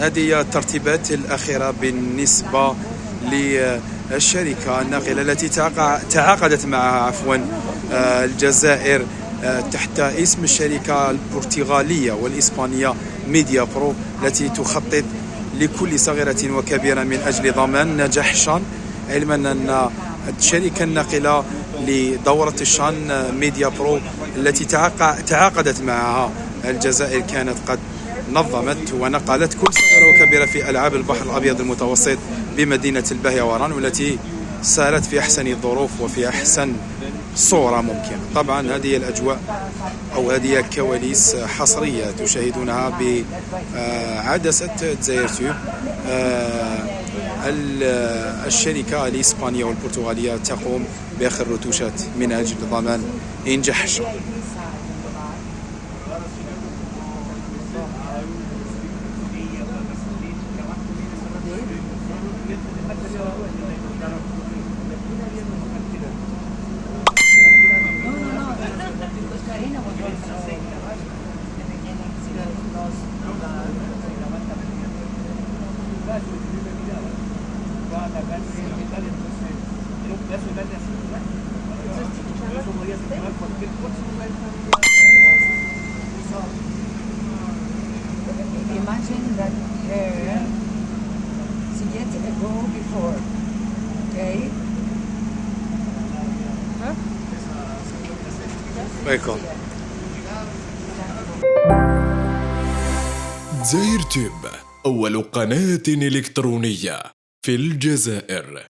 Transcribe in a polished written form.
هذه هي الترتيبات الأخيرة بالنسبة للشركة الناقلة التي تعاقدت مع الجزائر تحت اسم الشركة البرتغالية والإسبانية ميديا برو، التي تخطط لكل صغيرة وكبيرة من أجل ضمان نجاح شان. علما أن الشركة الناقلة لدورة الشان ميديا برو التي تعاقدت معها الجزائر كانت قد نظمت ونقلت كل صغيرة وكبيرة في ألعاب البحر الأبيض المتوسط بمدينة الباهيوران، والتي سارت في أحسن الظروف وفي أحسن صورة ممكنة. طبعا هذه الأجواء أو هذه كواليس حصرية تشاهدونها بعدسة دزاير تيوب. الشركة الإسبانية والبرتغالية تقوم بآخر الرتوشات من أجل ضمان إنجاح الشغل. Imagine that she gets a goal before, okay? Welcome. دزاير تيوب، أول قناة إلكترونية في الجزائر.